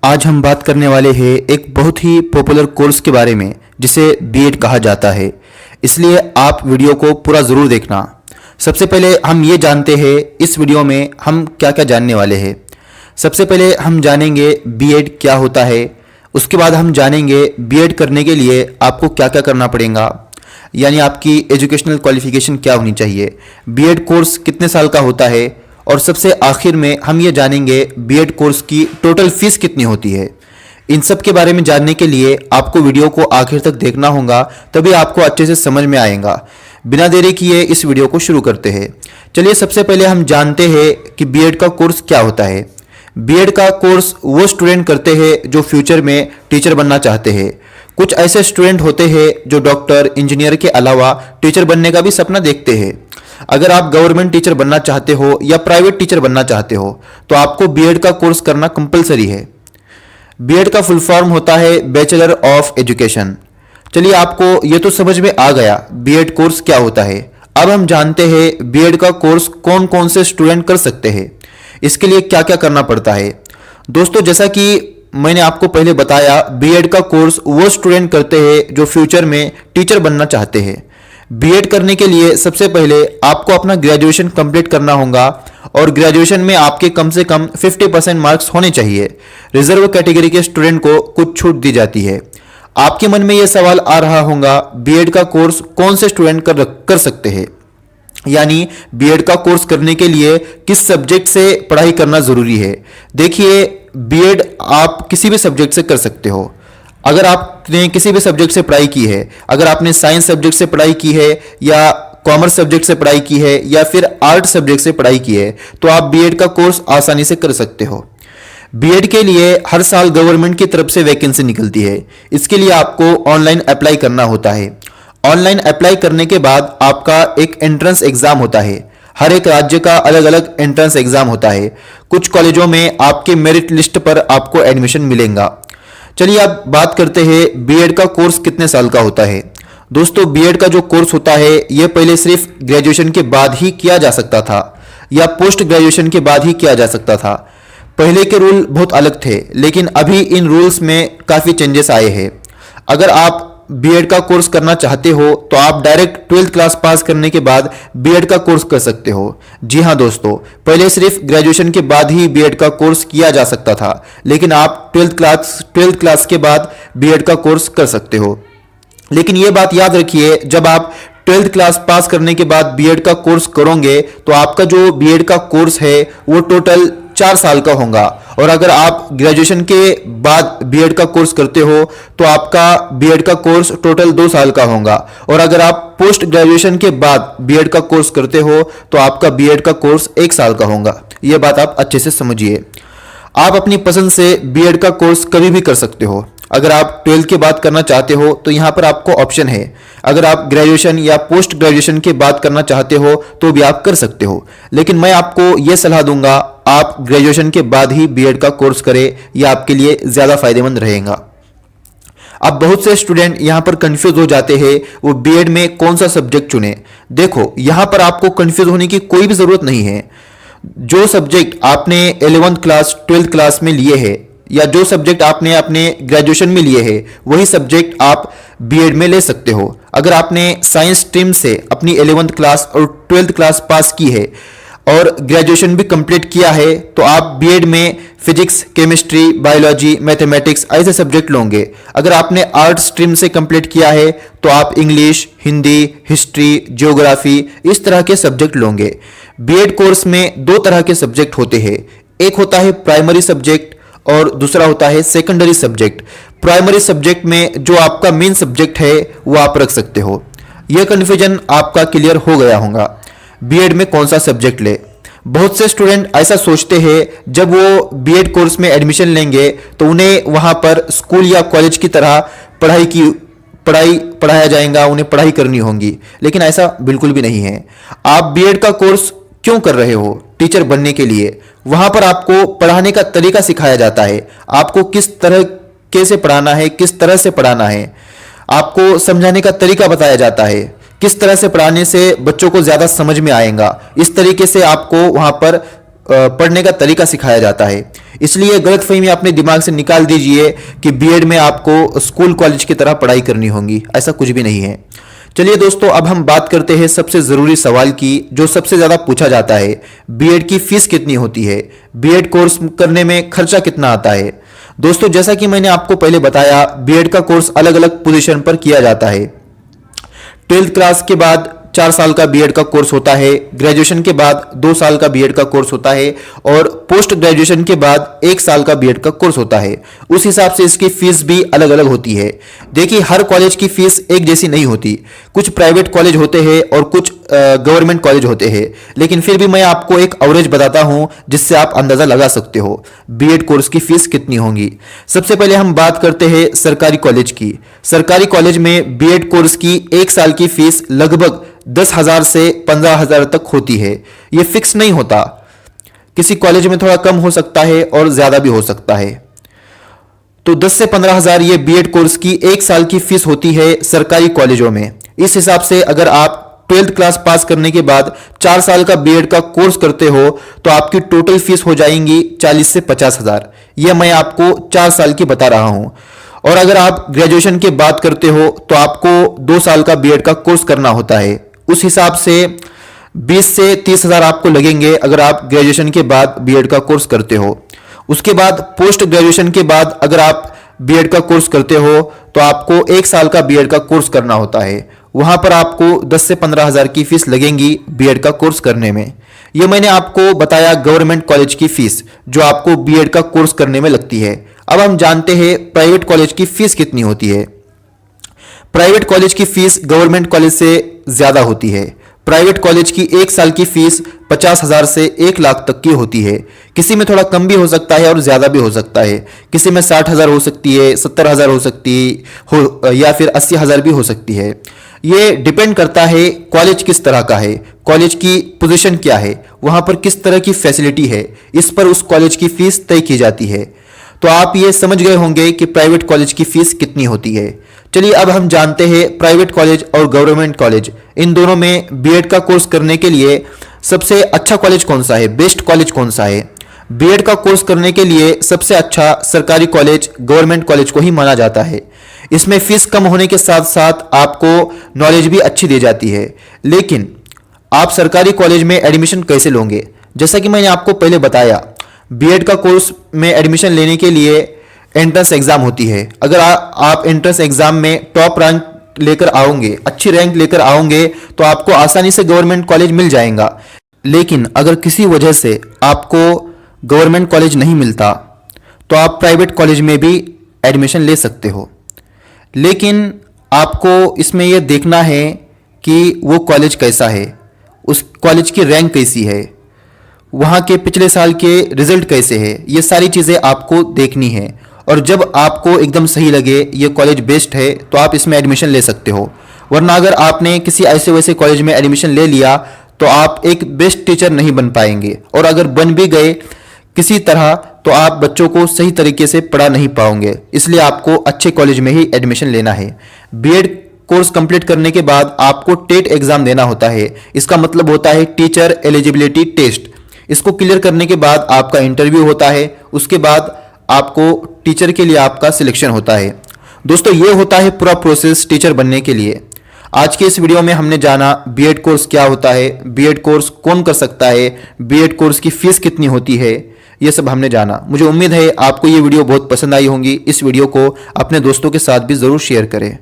आज हम बात करने वाले हैं एक बहुत ही पॉपुलर कोर्स के बारे में जिसे बीएड कहा जाता है। इसलिए आप वीडियो को पूरा ज़रूर देखना। सबसे पहले हम ये जानते हैं इस वीडियो में हम क्या क्या जानने वाले हैं। सबसे पहले हम जानेंगे बीएड क्या होता है। उसके बाद हम जानेंगे बीएड करने के लिए आपको क्या क्या करना पड़ेगा, यानी आपकी एजुकेशनल क्वालिफिकेशन क्या होनी चाहिए, बीएड कोर्स कितने साल का होता है, और सबसे आखिर में हम ये जानेंगे बीएड कोर्स की टोटल फीस कितनी होती है। इन सब के बारे में जानने के लिए आपको वीडियो को आखिर तक देखना होगा, तभी आपको अच्छे से समझ में आएगा। बिना देरी किए इस वीडियो को शुरू करते हैं। चलिए सबसे पहले हम जानते हैं कि बीएड का कोर्स क्या होता है। बीएड का कोर्स वो स्टूडेंट करते हैं जो फ्यूचर में टीचर बनना चाहते हैं। कुछ ऐसे स्टूडेंट होते हैं जो डॉक्टर, इंजीनियर के अलावा टीचर बनने का भी सपना देखते हैं। अगर आप गवर्नमेंट टीचर बनना चाहते हो या प्राइवेट टीचर बनना चाहते हो तो आपको बीएड का कोर्स करना कंपलसरी है। बीएड का फुल फॉर्म होता है बैचलर ऑफ एजुकेशन। चलिए आपको ये तो समझ में आ गया बीएड कोर्स क्या होता है। अब हम जानते हैं बीएड का कोर्स कौन कौन से स्टूडेंट कर सकते हैं, इसके लिए क्या क्या करना पड़ता है। दोस्तों, जैसा कि मैंने आपको पहले बताया, बीएड का कोर्स वो स्टूडेंट करते हैं जो फ्यूचर में टीचर बनना चाहते हैं। बीएड करने के लिए सबसे पहले आपको अपना ग्रेजुएशन कंप्लीट करना होगा और ग्रेजुएशन में आपके कम से कम 50% मार्क्स होने चाहिए। रिजर्व कैटेगरी के स्टूडेंट को कुछ छूट दी जाती है। आपके मन में यह सवाल आ रहा होगा, बीएड का कोर्स कौन से स्टूडेंट कर सकते हैं, यानी बीएड का कोर्स करने के लिए किस सब्जेक्ट से पढ़ाई करना जरूरी है। देखिए, बीएड आप किसी भी सब्जेक्ट से कर सकते हो। अगर आपने किसी भी सब्जेक्ट से पढ़ाई की है, अगर आपने साइंस सब्जेक्ट से पढ़ाई की है या कॉमर्स सब्जेक्ट से पढ़ाई की है या फिर आर्ट सब्जेक्ट से पढ़ाई की है, तो आप बीएड का कोर्स आसानी से कर सकते हो। बीएड के लिए हर साल गवर्नमेंट की तरफ से वैकेंसी निकलती है। इसके लिए आपको ऑनलाइन अप्लाई करना होता है। ऑनलाइन अप्लाई करने के बाद आपका एक एंट्रेंस एग्जाम होता है। हर एक राज्य का अलग अलग एंट्रेंस एग्जाम होता है। कुछ कॉलेजों में आपके मेरिट लिस्ट पर आपको एडमिशन मिलेगा। चलिए अब बात करते हैं बीएड का कोर्स कितने साल का होता है। दोस्तों, बीएड का जो कोर्स होता है यह पहले सिर्फ ग्रेजुएशन के बाद ही किया जा सकता था या पोस्ट ग्रेजुएशन के बाद ही किया जा सकता था। पहले के रूल बहुत अलग थे, लेकिन अभी इन रूल्स में काफ़ी चेंजेस आए हैं। अगर आप बीएड का कोर्स करना चाहते हो तो आप डायरेक्ट 12th क्लास पास करने के बाद बीएड का कोर्स कर सकते हो। जी हाँ दोस्तों, पहले सिर्फ ग्रेजुएशन के बाद ही बीएड का कोर्स किया जा सकता था, लेकिन आप 12th क्लास के बाद बीएड का कोर्स कर सकते हो। लेकिन ये बात याद रखिए, जब आप 12th क्लास पास करने के बाद बीएड का कोर्स करोगे तो आपका जो बीएड का कोर्स है वो टोटल 4 साल का होगा। और अगर आप ग्रेजुएशन के बाद बीएड का कोर्स करते हो तो आपका बीएड का कोर्स टोटल 2 साल का होगा। और अगर आप पोस्ट ग्रेजुएशन के बाद बीएड का कोर्स करते हो तो आपका बीएड का कोर्स 1 साल का होगा। यह बात आप अच्छे से समझिए। आप अपनी पसंद से बीएड का कोर्स कभी भी कर सकते हो। अगर आप 12th के बाद करना चाहते हो तो यहाँ पर आपको ऑप्शन है। अगर आप ग्रेजुएशन या पोस्ट ग्रेजुएशन के बाद करना चाहते हो तो भी आप कर सकते हो, लेकिन मैं आपको यह सलाह दूंगा आप ग्रेजुएशन के बाद ही बीएड का कोर्स करें, यह आपके लिए ज़्यादा फायदेमंद रहेगा। अब बहुत से स्टूडेंट यहाँ पर कंफ्यूज हो जाते हैं, वो बीएड में कौन सा सब्जेक्ट चुने। देखो, यहाँ पर आपको कंफ्यूज होने की कोई भी ज़रूरत नहीं है। जो सब्जेक्ट आपने 11th क्लास 12th क्लास में लिए हैं या जो सब्जेक्ट आपने अपने ग्रेजुएशन में लिए हैं, वही सब्जेक्ट आप बीएड में ले सकते हो। अगर आपने साइंस स्ट्रीम से अपनी 11th क्लास और 12th क्लास पास की है और ग्रेजुएशन भी कंप्लीट किया है तो आप बीएड में फिजिक्स, केमिस्ट्री, बायोलॉजी, मैथमेटिक्स ऐसे सब्जेक्ट लोगे। अगर आपने आर्ट स्ट्रीम से कंप्लीट किया है तो आप इंग्लिश, हिंदी, हिस्ट्री, ज्योग्राफी इस तरह के सब्जेक्ट लोगे। बीएड कोर्स में 2 तरह के सब्जेक्ट होते हैं। एक होता है प्राइमरी सब्जेक्ट और दूसरा होता है सेकेंडरी सब्जेक्ट। प्राइमरी सब्जेक्ट में जो आपका मेन सब्जेक्ट है वो आप रख सकते हो। यह कन्फ्यूजन आपका क्लियर हो गया होगा बीएड में कौन सा सब्जेक्ट ले। बहुत से स्टूडेंट ऐसा सोचते हैं, जब वो बीएड कोर्स में एडमिशन लेंगे तो उन्हें वहां पर स्कूल या कॉलेज की तरह पढ़ाया जाएगा, उन्हें पढ़ाई करनी होगी, लेकिन ऐसा बिल्कुल भी नहीं है। आप बीएड का कोर्स क्यों कर रहे हो? टीचर बनने के लिए। वहां पर आपको पढ़ाने का तरीका सिखाया जाता है, आपको किस तरह कैसे पढ़ाना है, किस तरह से पढ़ाना है, आपको समझाने का तरीका बताया जाता है, किस तरह से पढ़ाने से बच्चों को ज्यादा समझ में आएगा। इस तरीके से आपको वहां पर पढ़ने का तरीका सिखाया जाता है। इसलिए गलतफहमी अपने दिमाग से निकाल दीजिए कि बीएड में आपको स्कूल कॉलेज की तरह पढ़ाई करनी होगी, ऐसा कुछ भी नहीं है। चलिए दोस्तों, अब हम बात करते हैं सबसे ज़रूरी सवाल की, जो सबसे ज़्यादा पूछा जाता है। बीएड की फीस कितनी होती है? बीएड कोर्स करने में खर्चा कितना आता है? दोस्तों, जैसा कि मैंने आपको पहले बताया, बीएड का कोर्स अलग अलग पोजीशन पर किया जाता है। 12th क्लास के बाद 4 साल का बीएड का कोर्स होता है, ग्रेजुएशन के बाद 2 साल का बीएड का कोर्स होता है और पोस्ट ग्रेजुएशन के बाद 1 साल का बीएड का कोर्स होता है। उस हिसाब से इसकी फीस भी अलग अलग होती है। देखिए, हर कॉलेज की फीस एक जैसी नहीं होती। कुछ प्राइवेट कॉलेज होते हैं और कुछ गवर्नमेंट कॉलेज होते हैं, लेकिन फिर भी मैं आपको एक एवरेज बताता हूं जिससे आप अंदाजा लगा सकते हो बीएड कोर्स की फीस कितनी होगी। सबसे पहले हम बात करते हैं सरकारी कॉलेज की। सरकारी कॉलेज में बीएड कोर्स की 1 साल की फीस लगभग 10,000 से 15,000 तक होती है। यह फिक्स नहीं होता, किसी कॉलेज में थोड़ा कम हो सकता है और ज्यादा भी हो सकता है। तो 10 से 15,000 ये बीएड कोर्स की 1 साल की फीस होती है सरकारी कॉलेजों में। इस हिसाब से अगर आप 12th क्लास पास करने के बाद 4 साल का बीएड का कोर्स करते हो तो आपकी टोटल फीस हो जाएंगी 40 से 50,000। यह मैं आपको 4 साल की बता रहा हूं। और अगर आप ग्रेजुएशन की बात करते हो तो आपको 2 साल का बीएड का कोर्स करना होता है। उस हिसाब से 20 से 30,000 आपको लगेंगे अगर आप ग्रेजुएशन के बाद बीएड का कोर्स करते हो। उसके बाद पोस्ट ग्रेजुएशन के बाद अगर आप बीएड का कोर्स करते हो तो आपको 1 साल का बीएड का कोर्स करना होता है। वहां पर आपको 10 से 15,000 की फीस लगेंगी बीएड का कोर्स करने में। यह मैंने आपको बताया गवर्नमेंट कॉलेज की फीस जो आपको बीएड का कोर्स करने में लगती है। अब हम जानते हैं प्राइवेट कॉलेज की फीस कितनी होती है। प्राइवेट कॉलेज की फीस गवर्नमेंट कॉलेज से ज्यादा होती है। प्राइवेट कॉलेज की 1 साल की फीस 50,000 से 1 लाख तक की होती है। किसी में थोड़ा कम भी हो सकता है और ज्यादा भी हो सकता है। किसी में 60,000 हो सकती है, 70,000 हो सकती हो या फिर 80,000 भी हो सकती है। ये डिपेंड करता है कॉलेज किस तरह का है, कॉलेज की पोजीशन क्या है, वहां पर किस तरह की फैसिलिटी है, इस पर उस कॉलेज की फीस तय की जाती है। तो आप ये समझ गए होंगे कि प्राइवेट कॉलेज की फीस कितनी होती है। चलिए अब हम जानते हैं प्राइवेट कॉलेज और गवर्नमेंट कॉलेज, इन दोनों में बीएड का कोर्स करने के लिए सबसे अच्छा कॉलेज कौन सा है, बेस्ट कॉलेज कौन सा है। बीएड का कोर्स करने के लिए सबसे अच्छा सरकारी कॉलेज गवर्नमेंट कॉलेज को ही माना जाता है। इसमें फीस कम होने के साथ साथ आपको नॉलेज भी अच्छी दी जाती है। लेकिन आप सरकारी कॉलेज में एडमिशन कैसे लोगे? जैसा कि मैंने आपको पहले बताया, बीएड का कोर्स में एडमिशन लेने के लिए एंट्रेंस एग्जाम होती है। अगर आप एंट्रेंस एग्जाम में टॉप रैंक लेकर आओगे, अच्छी रैंक लेकर आओगे, तो आपको आसानी से गवर्नमेंट कॉलेज मिल जाएगा। लेकिन अगर किसी वजह से आपको गवर्नमेंट कॉलेज नहीं मिलता तो आप प्राइवेट कॉलेज में भी एडमिशन ले सकते हो। लेकिन आपको इसमें यह देखना है कि वो कॉलेज कैसा है, उस कॉलेज की रैंक कैसी है, वहाँ के पिछले साल के रिजल्ट कैसे है, ये सारी चीज़ें आपको देखनी है। और जब आपको एकदम सही लगे ये कॉलेज बेस्ट है तो आप इसमें एडमिशन ले सकते हो। वरना अगर आपने किसी ऐसे वैसे कॉलेज में एडमिशन ले लिया तो आप एक बेस्ट टीचर नहीं बन पाएंगे, और अगर बन भी गए किसी तरह तो आप बच्चों को सही तरीके से पढ़ा नहीं पाओगे। इसलिए आपको अच्छे कॉलेज में ही एडमिशन लेना है। बीएड कोर्स कंप्लीट करने के बाद आपको टेट एग्जाम देना होता है। इसका मतलब होता है टीचर एलिजिबिलिटी टेस्ट। इसको क्लियर करने के बाद आपका इंटरव्यू होता है। उसके बाद आपको टीचर के लिए आपका सिलेक्शन होता है। दोस्तों, ये होता है पूरा प्रोसेस टीचर बनने के लिए। आज के इस वीडियो में हमने जाना बीएड कोर्स क्या होता है, बीएड कोर्स कौन कर सकता है, बीएड कोर्स की फीस कितनी होती है, ये सब हमने जाना। मुझे उम्मीद है आपको ये वीडियो बहुत पसंद आई होंगी। इस वीडियो को अपने दोस्तों के साथ भी जरूर शेयर करें।